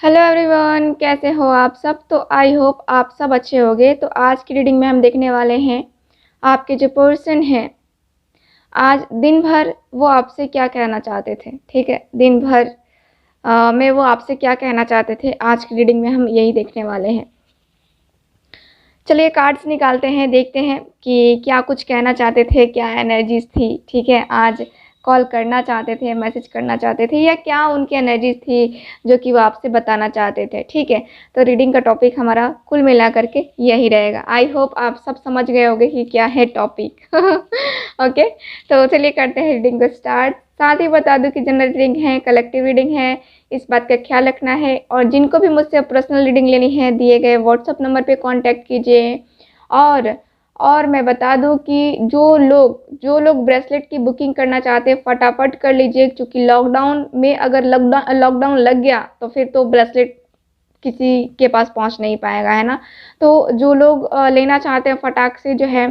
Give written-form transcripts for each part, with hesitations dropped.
Hello everyone, कैसे हो आप सब। तो आई होप आप सब अच्छे होंगे। तो आज की रीडिंग में हम देखने वाले हैं आपके जो पर्सन हैं, आज दिन भर वो आपसे क्या कहना चाहते थे। ठीक है, दिन भर में वो आपसे क्या कहना चाहते थे, आज की रीडिंग में हम यही देखने वाले हैं। चलिए कार्ड्स निकालते हैं, देखते हैं कि क्या कुछ कहना चाहते थे, क्या एनर्जीज थी। ठीक है, आज कॉल करना चाहते थे, मैसेज करना चाहते थे, या क्या उनकी एनर्जीज थी जो कि वो आपसे बताना चाहते थे। ठीक है, तो रीडिंग का टॉपिक हमारा कुल मिला करके यही रहेगा। आई होप आप सब समझ गए होंगे कि क्या है टॉपिक। ओके, तो चलिए करते हैं रीडिंग को स्टार्ट। साथ ही बता दूं कि जनरल रीडिंग है, कलेक्टिव रीडिंग है, इस बात का ख्याल रखना है। और जिनको भी मुझसे पर्सनल रीडिंग लेनी है, दिए गए व्हाट्सअप नंबर पे कांटेक्ट कीजिए। और मैं बता दूं कि जो लोग ब्रेसलेट की बुकिंग करना चाहते हैं, फटाफट कर लीजिए, क्योंकि लॉकडाउन में अगर लॉकडाउन लग गया तो फिर तो ब्रेसलेट किसी के पास पहुंच नहीं पाएगा, है ना। तो जो लोग लेना चाहते हैं, फटाक से जो है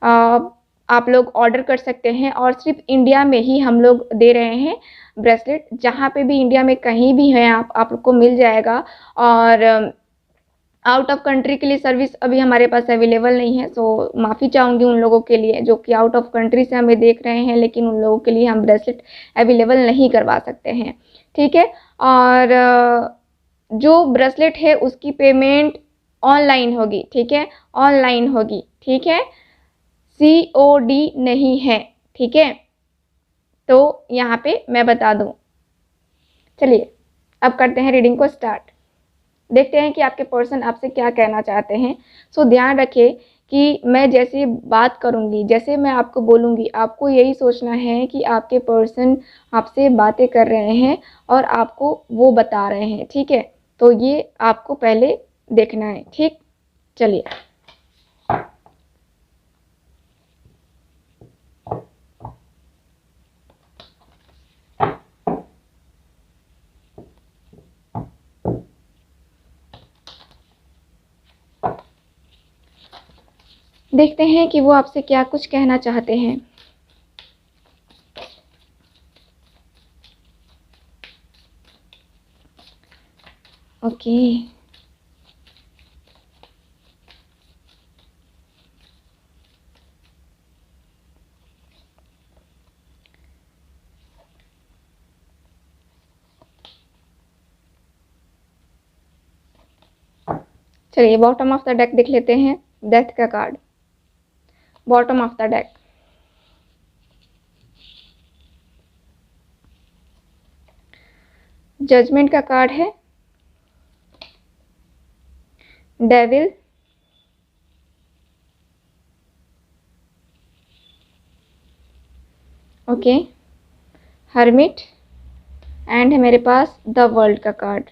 आप लोग ऑर्डर कर सकते हैं। और सिर्फ इंडिया में ही हम लोग दे रहे हैं ब्रेसलेट, जहाँ पे भी इंडिया में कहीं भी है आप लोग को मिल जाएगा। और आउट ऑफ कंट्री के लिए सर्विस अभी हमारे पास अवेलेबल नहीं है। सो माफ़ी चाहूँगी उन लोगों के लिए जो कि आउट ऑफ कंट्री से हमें देख रहे हैं, लेकिन उन लोगों के लिए हम ब्रेसलेट अवेलेबल नहीं करवा सकते हैं। ठीक है, और जो ब्रेसलेट है उसकी पेमेंट ऑनलाइन होगी। ठीक है, ऑनलाइन होगी। ठीक है, COD नहीं है। ठीक है, तो यहाँ पे मैं बता दूँ। चलिए अब करते हैं रीडिंग को स्टार्ट, देखते हैं कि आपके पर्सन आपसे क्या कहना चाहते हैं। सो ध्यान रखिए कि मैं जैसे बात करूंगी, जैसे मैं आपको बोलूंगी, आपको यही सोचना है कि आपके पर्सन आपसे बातें कर रहे हैं और आपको वो बता रहे हैं। ठीक है, तो ये आपको पहले देखना है। ठीक, चलिए देखते हैं कि वो आपसे क्या कुछ कहना चाहते हैं। ओके, चलिए बॉटम ऑफ द डेक देख लेते हैं। डेथ का card, bottom of the deck. Judgement का कार्ड है, डेविल, ओके, हर्मिट, एंड है मेरे पास द वर्ल्ड का कार्ड।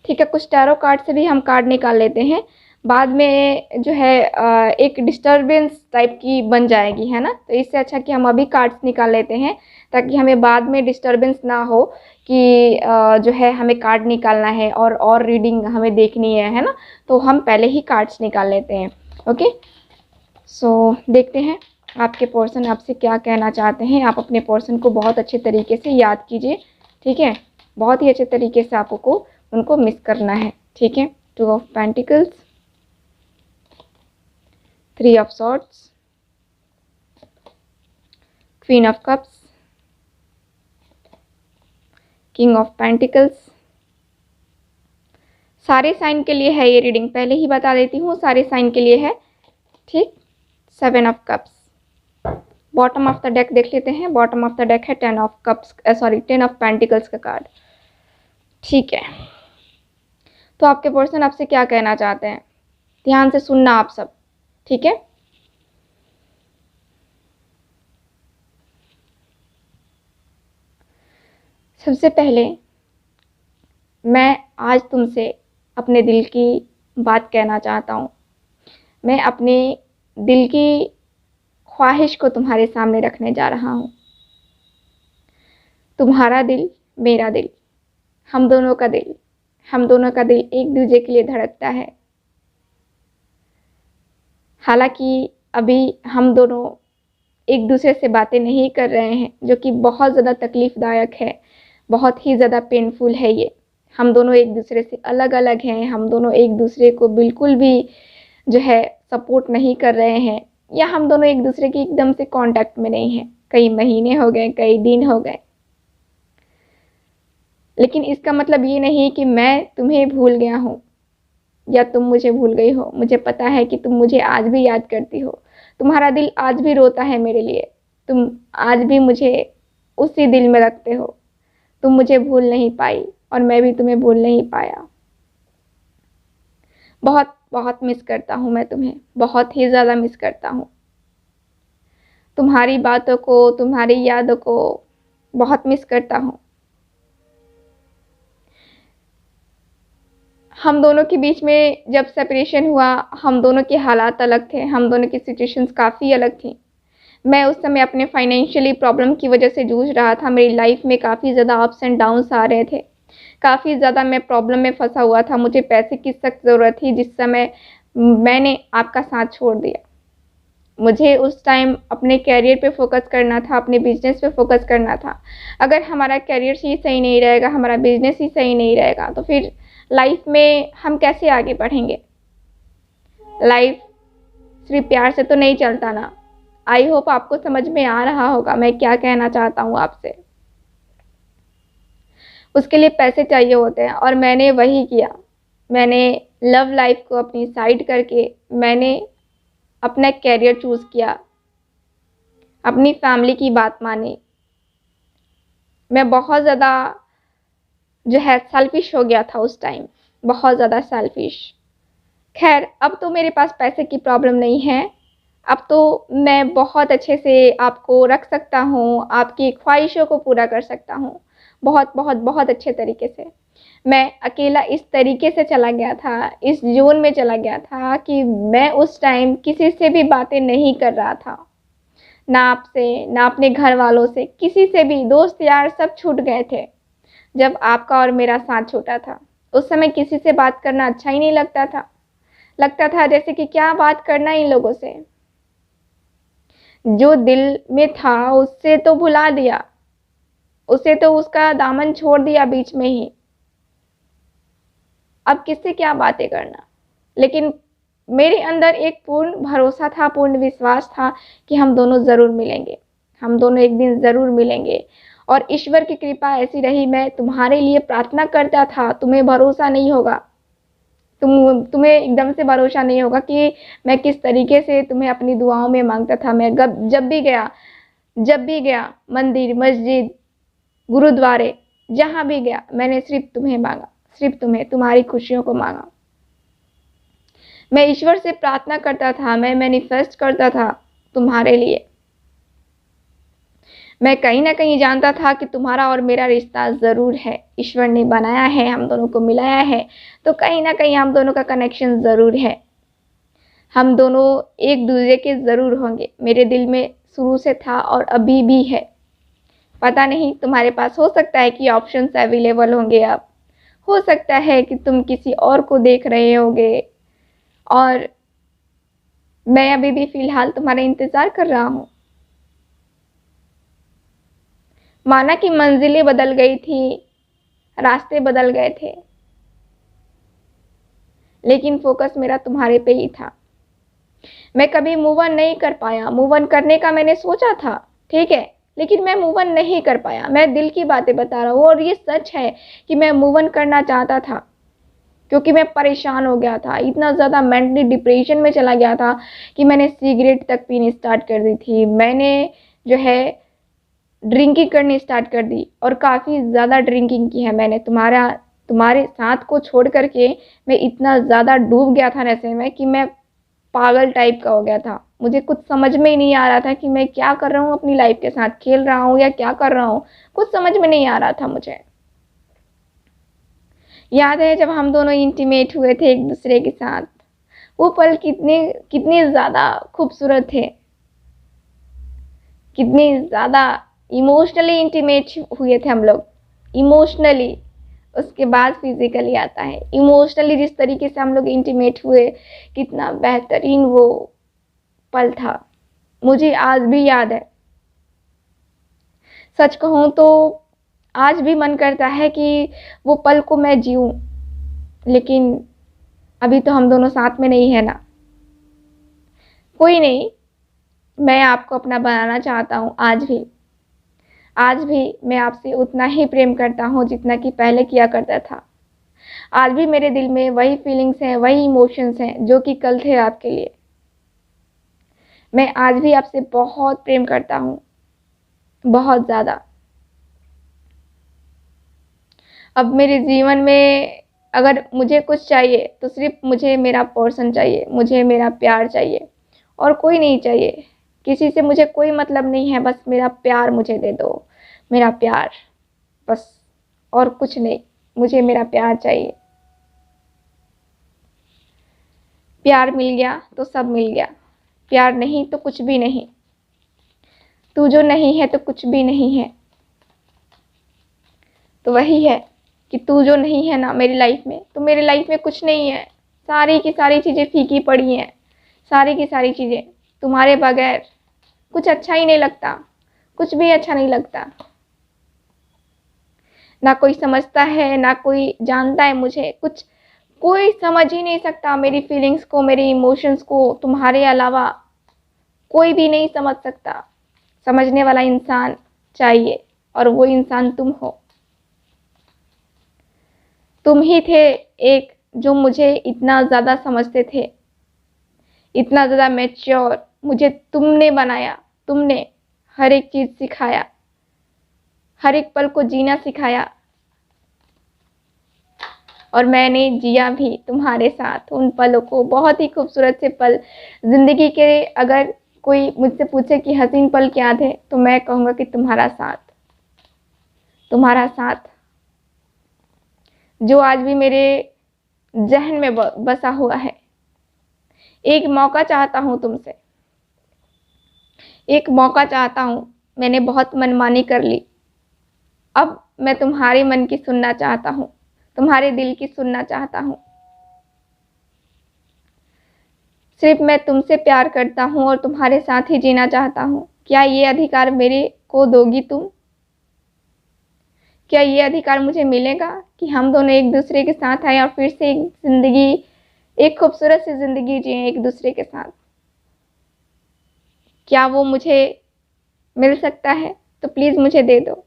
ठीक है, कुछ टैरो कार्ड से भी हम कार्ड निकाल लेते हैं, बाद में जो है एक डिस्टरबेंस टाइप की बन जाएगी, है ना। तो इससे अच्छा कि हम अभी कार्ड्स निकाल लेते हैं, ताकि हमें बाद में डिस्टरबेंस ना हो कि जो है हमें कार्ड निकालना है और रीडिंग हमें देखनी है ना। तो हम पहले ही कार्ड्स निकाल लेते हैं। ओके, सो देखते हैं आपके पर्सन आपसे क्या कहना चाहते हैं। आप अपने पर्सन को बहुत अच्छे तरीके से याद कीजिए। ठीक है, बहुत ही अच्छे तरीके से आपको उनको मिस करना है। ठीक है, 2 of pentacles, 3 of swords, queen of cups, king of pentacles. सारे साइन के लिए है ये रीडिंग, पहले ही बता देती हूँ, सारे साइन के लिए है। ठीक, 7 of cups. Bottom of the deck देख लेते हैं। बॉटम ऑफ द डेक है 10 of cups, sorry 10 of pentacles का कार्ड। ठीक है, तो आपके पर्सन आपसे क्या कहना चाहते हैं, ध्यान से सुनना आप सब। ठीक है, सबसे पहले मैं आज तुमसे अपने दिल की बात कहना चाहता हूँ। मैं अपने दिल की ख्वाहिश को तुम्हारे सामने रखने जा रहा हूँ। तुम्हारा दिल, मेरा दिल, हम दोनों का दिल, हम दोनों का दिल एक दूसरे के लिए धड़कता है। हालांकि अभी हम दोनों एक दूसरे से बातें नहीं कर रहे हैं, जो कि बहुत ज़्यादा तकलीफ़दायक है, बहुत ही ज़्यादा पेनफुल है ये, हम दोनों एक दूसरे से अलग अलग हैं, हम दोनों एक दूसरे को बिल्कुल भी जो है सपोर्ट नहीं कर रहे हैं, या हम दोनों एक दूसरे के एकदम से कांटेक्ट में नहीं हैं, कई महीने हो गए, कई दिन हो गए। लेकिन इसका मतलब ये नहीं कि मैं तुम्हें भूल गया हूँ या तुम मुझे भूल गई हो। मुझे पता है कि तुम मुझे आज भी याद करती हो, तुम्हारा दिल आज भी रोता है मेरे लिए, तुम आज भी मुझे उसी दिल में रखते हो। तुम मुझे भूल नहीं पाई और मैं भी तुम्हें भूल नहीं पाया। बहुत बहुत मिस करता हूँ मैं तुम्हें, बहुत ही ज़्यादा मिस करता हूँ। तुम्हारी बातों को, तुम्हारी यादों को बहुत मिस करता हूँ। हम दोनों के बीच में जब सेपरेशन हुआ, हम दोनों के हालात अलग थे, हम दोनों की सिचुएशंस काफ़ी अलग थी। मैं उस समय अपने फाइनेंशियली प्रॉब्लम की वजह से जूझ रहा था। मेरी लाइफ में काफ़ी ज़्यादा अप्स एंड डाउन्स आ रहे थे, काफ़ी ज़्यादा मैं प्रॉब्लम में फंसा हुआ था। मुझे पैसे की सख्त ज़रूरत थी, जिस समय मैंने आपका साथ छोड़ दिया। मुझे उस टाइम अपने करियर पे फोकस करना था, अपने बिजनेस पे फोकस करना था। अगर हमारा करियर ही सही नहीं रहेगा, हमारा बिजनेस ही सही नहीं रहेगा, तो फिर लाइफ में हम कैसे आगे बढ़ेंगे? लाइफ सिर्फ प्यार से तो नहीं चलता ना। आई होप आपको समझ में आ रहा होगा मैं क्या कहना चाहता हूँ आपसे। उसके लिए पैसे चाहिए होते हैं और मैंने वही किया। मैंने लव लाइफ को अपनी साइड करके मैंने अपना करियर चूज़ किया, अपनी फैमिली की बात मानी। मैं बहुत ज़्यादा जो है सेल्फिश हो गया था उस टाइम, बहुत ज़्यादा सेल्फिश। खैर, अब तो मेरे पास पैसे की प्रॉब्लम नहीं है। अब तो मैं बहुत अच्छे से आपको रख सकता हूँ, आपकी ख्वाहिशों को पूरा कर सकता हूँ, बहुत बहुत बहुत अच्छे तरीके से। मैं अकेला इस तरीके से चला गया था, इस ज़ोन में चला गया था कि मैं उस टाइम किसी से भी बातें नहीं कर रहा था। ना आपसे, ना अपने घर वालों से, किसी से भी। दोस्त यार सब छूट गए थे जब आपका और मेरा साथ छूटा था। उस समय किसी से बात करना अच्छा ही नहीं लगता था। लगता था जैसे कि क्या बात करना इन लोगों से। जो दिल में था उससे तो भुला दिया, उसे तो उसका दामन छोड़ दिया बीच में ही। अब किससे क्या बातें करना। लेकिन मेरे अंदर एक पूर्ण भरोसा था, पूर्ण विश्वास था कि हम दोनों ज़रूर मिलेंगे, हम दोनों एक दिन ज़रूर मिलेंगे। और ईश्वर की कृपा ऐसी रही, मैं तुम्हारे लिए प्रार्थना करता था। तुम्हें भरोसा नहीं होगा, तुम्हें एकदम से भरोसा नहीं होगा कि मैं किस तरीके से तुम्हें अपनी दुआओं में मांगता था। मैं जब भी गया मंदिर, मस्जिद, गुरुद्वारे, जहाँ भी गया, मैंने सिर्फ तुम्हें मांगा, सिर्फ तुम्हें, तुम्हारी खुशियों को मांगा। मैं ईश्वर से प्रार्थना करता था, मैं मैनिफेस्ट करता था तुम्हारे लिए। मैं कहीं ना कहीं जानता था कि तुम्हारा और मेरा रिश्ता ज़रूर है, ईश्वर ने बनाया है, हम दोनों को मिलाया है, तो कहीं ना कहीं हम दोनों का कनेक्शन ज़रूर है। हम दोनों एक दूसरे के ज़रूर होंगे, मेरे दिल में शुरू से था और अभी भी है। पता नहीं, तुम्हारे पास हो सकता है कि ऑप्शंस अवेलेबल होंगे अब, हो सकता है कि तुम किसी और को देख रहे होगे, और मैं अभी भी फ़िलहाल तुम्हारा इंतज़ार कर रहा हूँ। माना कि मंजिलें बदल गई थी, रास्ते बदल गए थे, लेकिन फोकस मेरा तुम्हारे पे ही था। मैं कभी मूव ऑन नहीं कर पाया। मूव ऑन करने का मैंने सोचा था, ठीक है, लेकिन मैं मूव ऑन नहीं कर पाया। मैं दिल की बातें बता रहा हूँ और ये सच है कि मैं मूव ऑन करना चाहता था, क्योंकि मैं परेशान हो गया था, इतना ज़्यादा मेंटली डिप्रेशन में चला गया था कि मैंने सिगरेट तक पीनी स्टार्ट कर दी थी। मैंने जो है ड्रिंकिंग करनी स्टार्ट कर दी, और काफ़ी ज़्यादा ड्रिंकिंग की है मैंने। तुम्हारे साथ को छोड़ करके मैं इतना ज़्यादा डूब गया था नशे में कि मैं पागल टाइप का हो गया था। मुझे कुछ समझ में ही नहीं आ रहा था कि मैं क्या कर रहा हूँ, अपनी लाइफ के साथ खेल रहा हूँ या क्या कर रहा हूँ, कुछ समझ में नहीं आ रहा था मुझे। याद है जब हम दोनों इंटीमेट हुए थे एक दूसरे के साथ, वो पल कितने कितने ज़्यादा खूबसूरत थे, कितने ज़्यादा इमोशनली इंटीमेट हुए थे हम लोग। इमोशनली, उसके बाद फिजिकली आता है। इमोशनली जिस तरीके से हम लोग इंटीमेट हुए, कितना बेहतरीन वो पल था, मुझे आज भी याद है। सच कहूँ तो आज भी मन करता है कि वो पल को मैं जीऊँ, लेकिन अभी तो हम दोनों साथ में नहीं है ना। कोई नहीं, मैं आपको अपना बनाना चाहता हूँ आज भी मैं आपसे उतना ही प्रेम करता हूँ जितना कि पहले किया करता था। आज भी मेरे दिल में वही फीलिंग्स हैं, वही इमोशंस हैं जो कि कल थे आपके लिए। मैं आज भी आपसे बहुत प्रेम करता हूँ, बहुत ज़्यादा। अब मेरे जीवन में अगर मुझे कुछ चाहिए तो सिर्फ मुझे मेरा पर्सन चाहिए, मुझे मेरा प्यार चाहिए और कोई नहीं चाहिए। किसी से मुझे कोई मतलब नहीं है, बस मेरा प्यार मुझे दे दो, मेरा प्यार बस, और कुछ नहीं। मुझे मेरा प्यार चाहिए। प्यार मिल गया तो सब मिल गया, प्यार नहीं तो कुछ भी नहीं। तू जो नहीं है तो कुछ भी नहीं है। तो वही है कि तू जो नहीं है ना मेरी लाइफ में, तो मेरी लाइफ में कुछ नहीं है। सारी की सारी चीज़ें फीकी पड़ी हैं, सारी की सारी चीज़ें। तुम्हारे बगैर कुछ अच्छा ही नहीं लगता, कुछ भी अच्छा नहीं लगता। ना कोई समझता है, ना कोई जानता है मुझे। कुछ कोई समझ ही नहीं सकता मेरी फीलिंग्स को, मेरे इमोशंस को। तुम्हारे अलावा कोई भी नहीं समझ सकता। समझने वाला इंसान चाहिए और वो इंसान तुम हो। तुम ही थे एक जो मुझे इतना ज़्यादा समझते थे, इतना ज़्यादा मैच्योर। मुझे तुमने बनाया, तुमने हर एक चीज़ सिखाया, हर एक पल को जीना सिखाया, और मैंने जिया भी तुम्हारे साथ उन पलों को। बहुत ही खूबसूरत से पल ज़िंदगी के। अगर कोई मुझसे पूछे कि हसीन पल क्या थे, तो मैं कहूँगा कि तुम्हारा साथ, तुम्हारा साथ जो आज भी मेरे जहन में बसा हुआ है। एक मौका चाहता हूँ तुमसे, एक मौका चाहता हूँ। मैंने बहुत मनमानी कर ली, अब मैं तुम्हारे मन की सुनना चाहता हूँ, तुम्हारे दिल की सुनना चाहता हूँ। सिर्फ मैं तुमसे प्यार करता हूँ और तुम्हारे साथ ही जीना चाहता हूँ। क्या ये अधिकार मेरे को दोगी तुम? क्या ये अधिकार मुझे मिलेगा कि हम दोनों एक दूसरे के साथ आए और फिर से एक ज़िंदगी, एक खूबसूरत सी ज़िंदगी जिए एक दूसरे के साथ? क्या वो मुझे मिल सकता है? तो प्लीज़ मुझे दे दो।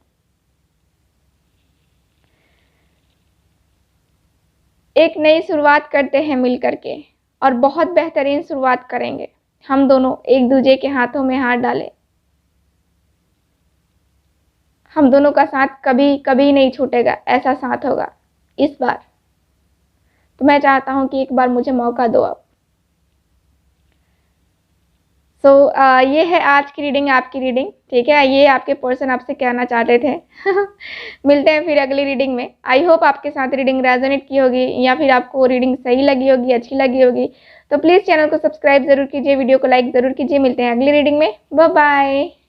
एक नई शुरुआत करते हैं मिल करके, और बहुत बेहतरीन शुरुआत करेंगे। हम दोनों एक दूसरे के हाथों में हाथ डालें। हम दोनों का साथ कभी कभी नहीं छूटेगा, ऐसा साथ होगा इस बार। तो मैं चाहता हूँ कि एक बार मुझे मौका दो आप। ये है आज की रीडिंग, आपकी रीडिंग, ठीक है। ये आपके पर्सन आपसे कहना चाहते थे। मिलते हैं फिर अगली रीडिंग में। आई होप आपके साथ रीडिंग रेजोनेट की होगी, या फिर आपको रीडिंग सही लगी होगी, अच्छी लगी होगी। तो प्लीज़ चैनल को सब्सक्राइब ज़रूर कीजिए, वीडियो को लाइक ज़रूर कीजिए। मिलते हैं अगली रीडिंग में। Bye bye.